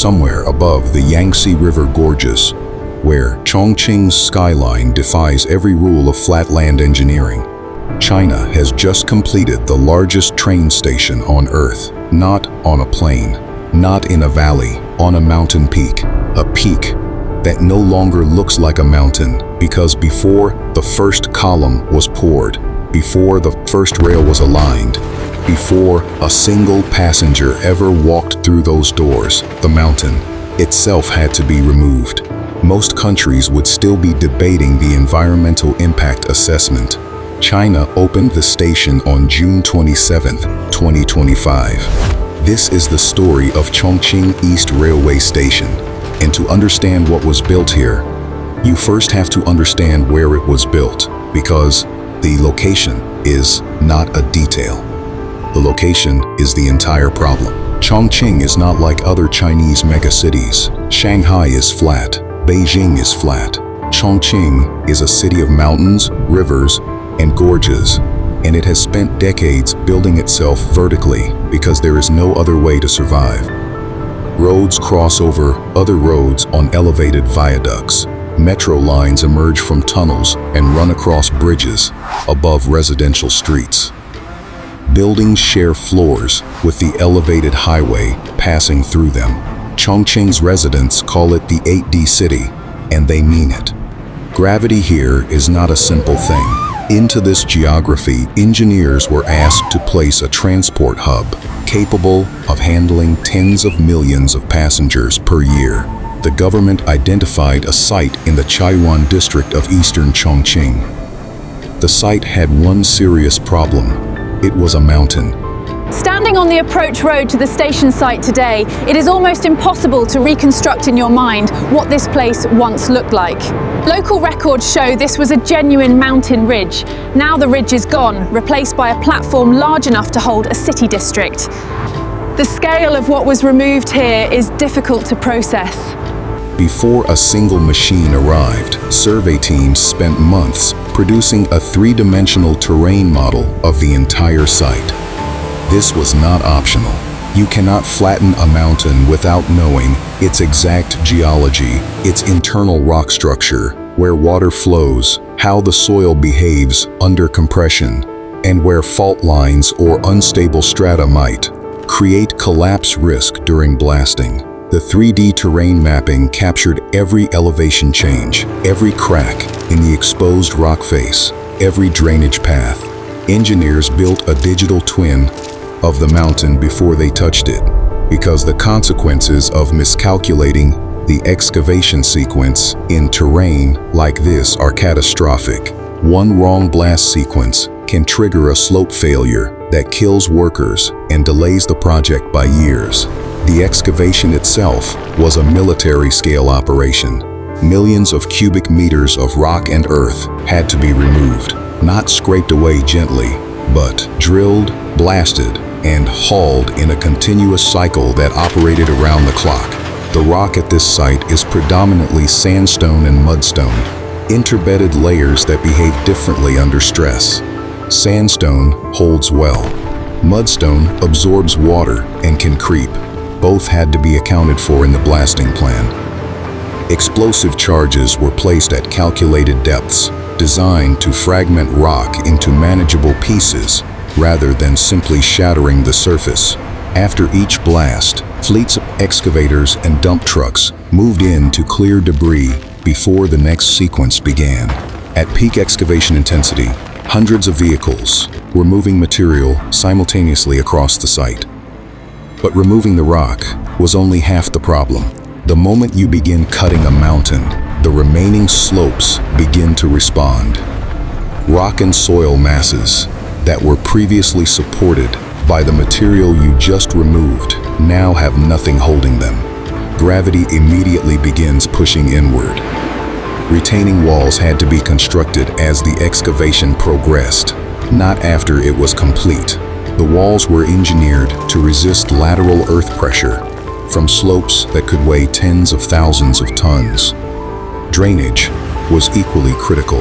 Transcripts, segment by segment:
somewhere above the Yangtze River gorges, where Chongqing's skyline defies every rule of flatland engineering. China has just completed the largest train station on Earth, not on a plain, not in a valley, on a mountain peak. A peak that no longer looks like a mountain because before the first column was poured, before the first rail was aligned, before a single passenger ever walked through those doors, the mountain itself had to be removed. Most countries would still be debating the environmental impact assessment. China opened the station on June 27, 2025. This is the story of Chongqing East Railway Station. And to understand what was built here, you first have to understand where it was built, because the location is not a detail. The location is the entire problem. Chongqing is not like other Chinese megacities. Shanghai is flat. Beijing is flat. Chongqing is a city of mountains, rivers, and gorges, and it has spent decades building itself vertically because there is no other way to survive. Roads cross over other roads on elevated viaducts. Metro lines emerge from tunnels and run across bridges above residential streets. Buildings share floors with the elevated highway passing through them. Chongqing's residents call it the 8D city, and they mean it. Gravity here is not a simple thing. Into this geography, engineers were asked to place a transport hub capable of handling tens of millions of passengers per year. The government identified a site in the Chaiwan district of eastern Chongqing. The site had one serious problem. It was a mountain. Standing on the approach road to the station site today, it is almost impossible to reconstruct in your mind what this place once looked like. Local records show this was a genuine mountain ridge. Now the ridge is gone, replaced by a platform large enough to hold a city district. The scale of what was removed here is difficult to process. Before a single machine arrived, survey teams spent months producing a three-dimensional terrain model of the entire site. This was not optional. You cannot flatten a mountain without knowing its exact geology, its internal rock structure, where water flows, how the soil behaves under compression, and where fault lines or unstable strata might create collapse risk during blasting. The 3D terrain mapping captured every elevation change, every crack in the exposed rock face, every drainage path. Engineers built a digital twin of the mountain before they touched it, because the consequences of miscalculating the excavation sequence in terrain like this are catastrophic. One wrong blast sequence can trigger a slope failure that kills workers and delays the project by years. The excavation itself was a military-scale operation. Millions of cubic meters of rock and earth had to be removed, not scraped away gently, but drilled, blasted, and hauled in a continuous cycle that operated around the clock. The rock at this site is predominantly sandstone and mudstone, interbedded layers that behave differently under stress. Sandstone holds well. Mudstone absorbs water and can creep. Both had to be accounted for in the blasting plan. Explosive charges were placed at calculated depths, designed to fragment rock into manageable pieces rather than simply shattering the surface. After each blast, fleets of excavators and dump trucks moved in to clear debris before the next sequence began. At peak excavation intensity, hundreds of vehicles were moving material simultaneously across the site. But removing the rock was only half the problem. The moment you begin cutting a mountain, the remaining slopes begin to respond. Rock and soil masses that were previously supported by the material you just removed now have nothing holding them. Gravity immediately begins pushing inward. Retaining walls had to be constructed as the excavation progressed, not after it was complete. The walls were engineered to resist lateral earth pressure from slopes that could weigh tens of thousands of tons. Drainage was equally critical.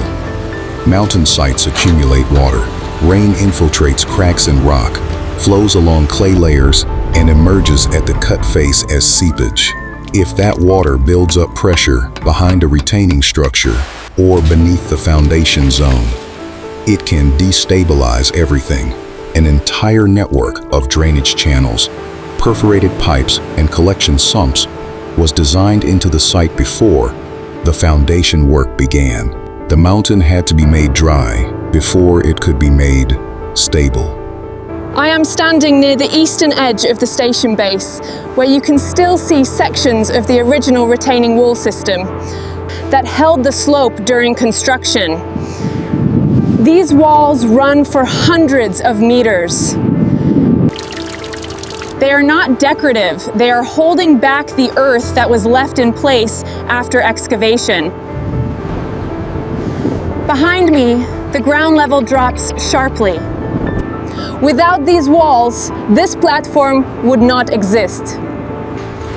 Mountain sites accumulate water. Rain infiltrates cracks in rock, flows along clay layers, and emerges at the cut face as seepage. If that water builds up pressure behind a retaining structure or beneath the foundation zone, it can destabilize everything. An entire network of drainage channels, perforated pipes, and collection sumps was designed into the site before the foundation work began. The mountain had to be made dry before it could be made stable. I am standing near the eastern edge of the station base, where you can still see sections of the original retaining wall system that held the slope during construction. These walls run for hundreds of meters. They are not decorative, they are holding back the earth that was left in place after excavation. Behind me, the ground level drops sharply. Without these walls, this platform would not exist.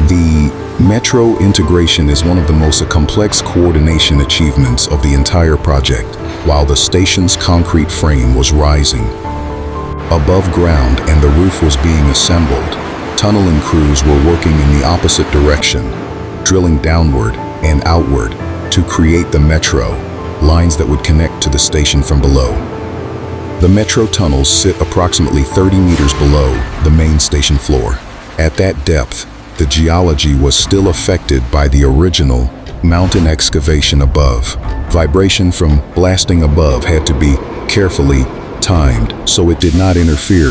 The metro integration is one of the most complex coordination achievements of the entire project, while the station's concrete frame was rising. Above ground and the roof was being assembled, tunneling crews were working in the opposite direction, drilling downward and outward to create the metro, lines that would connect to the station from below. The metro tunnels sit approximately 30 meters below the main station floor. At that depth, the geology was still affected by the original mountain excavation above. Vibration from blasting above had to be carefully timed so it did not interfere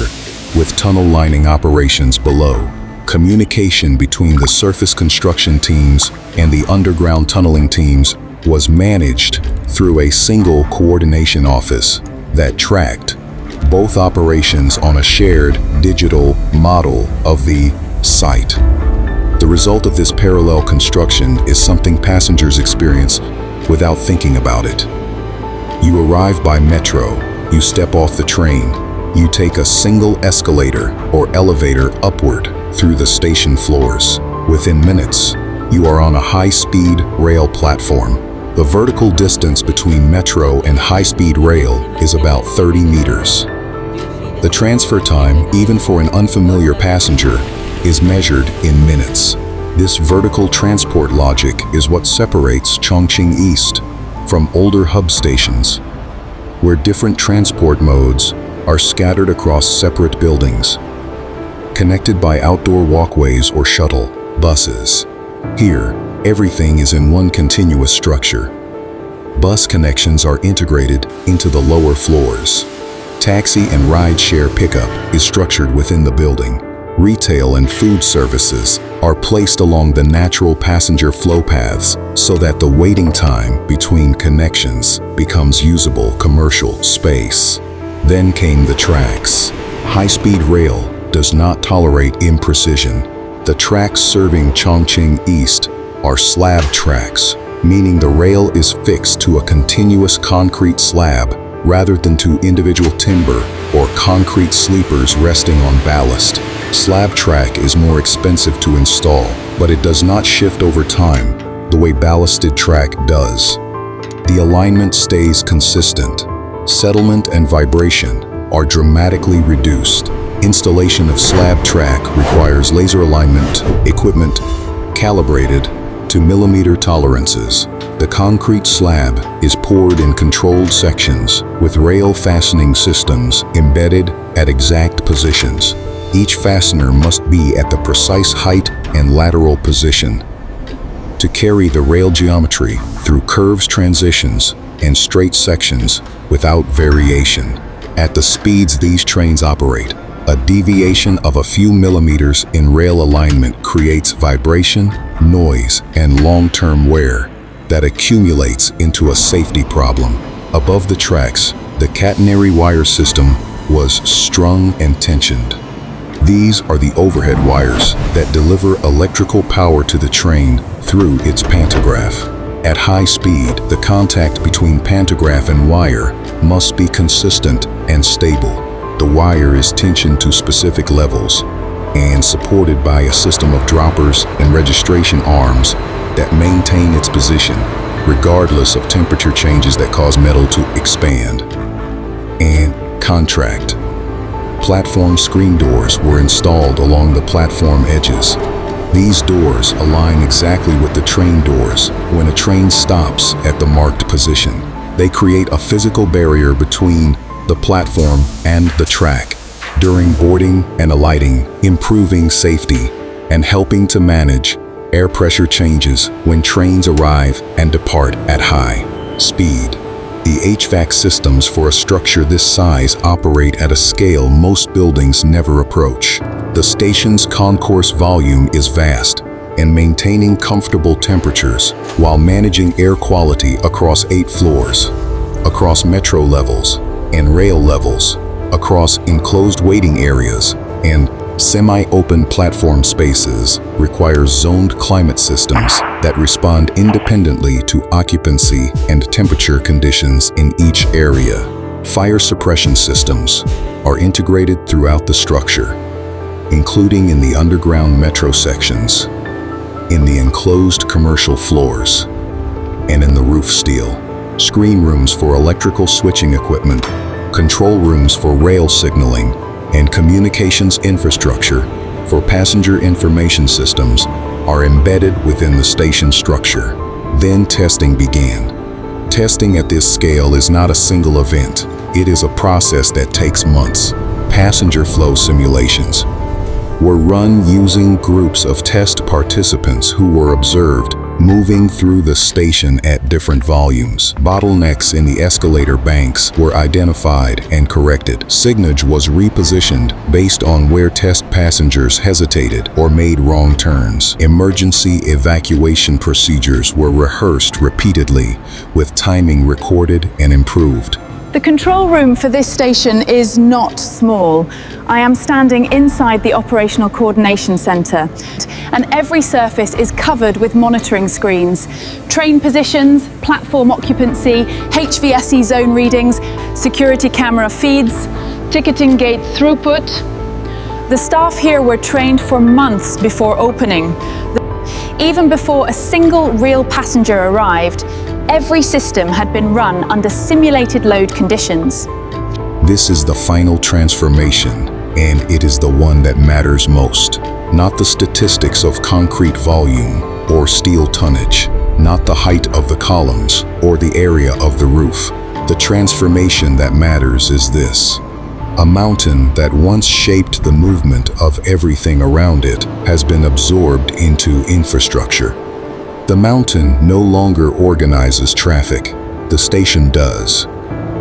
with tunnel lining operations below. Communication between the surface construction teams and the underground tunneling teams was managed through a single coordination office that tracked both operations on a shared digital model of the site. The result of this parallel construction is something passengers experience without thinking about it. You arrive by metro, you step off the train, you take a single escalator or elevator upward through the station floors. Within minutes, you are on a high-speed rail platform. The vertical distance between metro and high-speed rail is about 30 meters. The transfer time, even for an unfamiliar passenger, is measured in minutes. This vertical transport logic is what separates Chongqing East from older hub stations, where different transport modes are scattered across separate buildings, connected by outdoor walkways or shuttle buses. Here, everything is in one continuous structure. Bus connections are integrated into the lower floors. Taxi and ride-share pickup is structured within the building. Retail and food services are placed along the natural passenger flow paths so that the waiting time between connections becomes usable commercial space. Then came the tracks. High-speed rail does not tolerate imprecision. The tracks serving Chongqing East are slab tracks, meaning the rail is fixed to a continuous concrete slab rather than to individual timber or concrete sleepers resting on ballast. Slab track is more expensive to install, but it does not shift over time the way ballasted track does. The alignment stays consistent. Settlement and vibration are dramatically reduced. Installation of slab track requires laser alignment equipment calibrated to millimeter tolerances. The concrete slab is poured in controlled sections with rail fastening systems embedded at exact positions. Each fastener must be at the precise height and lateral position to carry the rail geometry through curves, transitions, and straight sections without variation. At the speeds these trains operate, a deviation of a few millimeters in rail alignment creates vibration, noise, and long-term wear that accumulates into a safety problem. Above the tracks, the catenary wire system was strung and tensioned. These are the overhead wires that deliver electrical power to the train through its pantograph. At high speed, the contact between pantograph and wire must be consistent and stable. The wire is tensioned to specific levels and supported by a system of droppers and registration arms that maintain its position regardless of temperature changes that cause metal to expand and contract. Platform screen doors were installed along the platform edges. These doors align exactly with the train doors when a train stops at the marked position. They create a physical barrier between the platform and the track during boarding and alighting, improving safety and helping to manage air pressure changes when trains arrive and depart at high speed. The HVAC systems for a structure this size operate at a scale most buildings never approach. The station's concourse volume is vast, and maintaining comfortable temperatures while managing air quality across 8 floors, across metro levels and rail levels, across enclosed waiting areas and semi-open platform spaces requires zoned climate systems that respond independently to occupancy and temperature conditions in each area. Fire suppression systems are integrated throughout the structure, including in the underground metro sections, in the enclosed commercial floors, and in the roof steel. Screen rooms for electrical switching equipment, control rooms for rail signaling, and communications infrastructure for passenger information systems are embedded within the station structure. Then testing began. Testing at this scale is not a single event. It is a process that takes months. Passenger flow simulations were run using groups of test participants who were observed moving through the station at different volumes. Bottlenecks in the escalator banks were identified and corrected. Signage was repositioned based on where test passengers hesitated or made wrong turns. Emergency evacuation procedures were rehearsed repeatedly, with timing recorded and improved. The control room for this station is not small. I am standing inside the Operational Coordination Centre, and every surface is covered with monitoring screens. Train positions, platform occupancy, HVSE zone readings, security camera feeds, ticketing gate throughput. The staff here were trained for months before opening. Even before a single real passenger arrived, every system had been run under simulated load conditions. This is the final transformation, and it is the one that matters most. Not the statistics of concrete volume or steel tonnage, not the height of the columns or the area of the roof. The transformation that matters is this. A mountain that once shaped the movement of everything around it has been absorbed into infrastructure. The mountain no longer organizes traffic. The station does.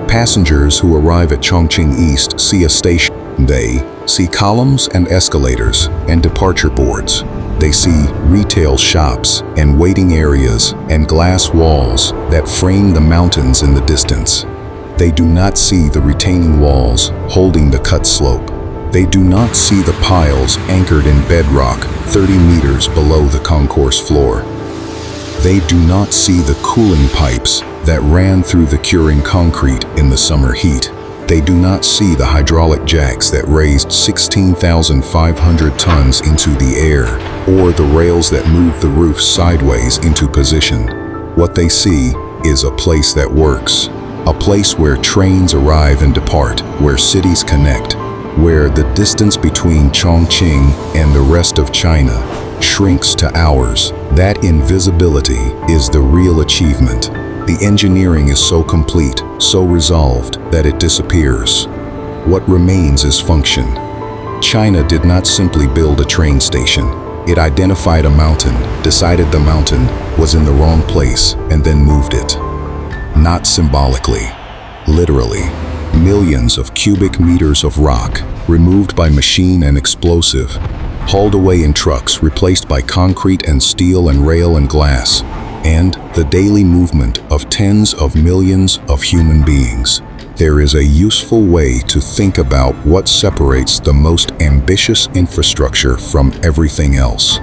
Passengers who arrive at Chongqing East see a station. They see columns and escalators and departure boards. They see retail shops and waiting areas and glass walls that frame the mountains in the distance. They do not see the retaining walls holding the cut slope. They do not see the piles anchored in bedrock 30 meters below the concourse floor. They do not see the cooling pipes that ran through the curing concrete in the summer heat. They do not see the hydraulic jacks that raised 16,500 tons into the air, or the rails that moved the roof sideways into position. What they see is a place that works, a place where trains arrive and depart, where cities connect, where the distance between Chongqing and the rest of China shrinks to hours. That invisibility is the real achievement. The engineering is so complete, so resolved, that it disappears. What remains is function. China did not simply build a train station. It identified a mountain, decided the mountain was in the wrong place, and then moved it. Not symbolically, literally. Millions of cubic meters of rock, removed by machine and explosive, hauled away in trucks, replaced by concrete and steel and rail and glass, and the daily movement of tens of millions of human beings. There is a useful way to think about what separates the most ambitious infrastructure from everything else.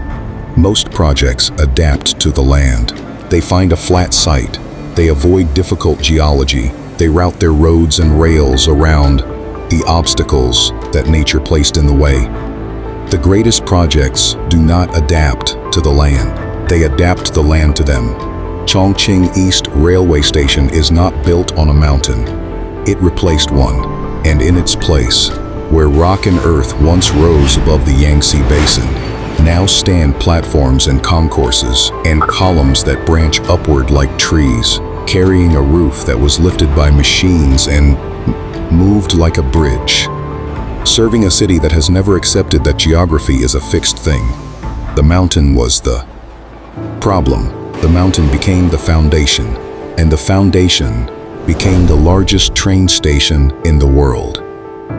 Most projects adapt to the land. They find a flat site. They avoid difficult geology. They route their roads and rails around the obstacles that nature placed in the way. The greatest projects do not adapt to the land. They adapt the land to them. Chongqing East Railway Station is not built on a mountain. It replaced one, and in its place, where rock and earth once rose above the Yangtze Basin, now stand platforms and concourses, and columns that branch upward like trees, carrying a roof that was lifted by machines and moved like a bridge. Serving a city that has never accepted that geography is a fixed thing. The mountain was the problem. The mountain became the foundation, and the foundation became the largest train station in the world.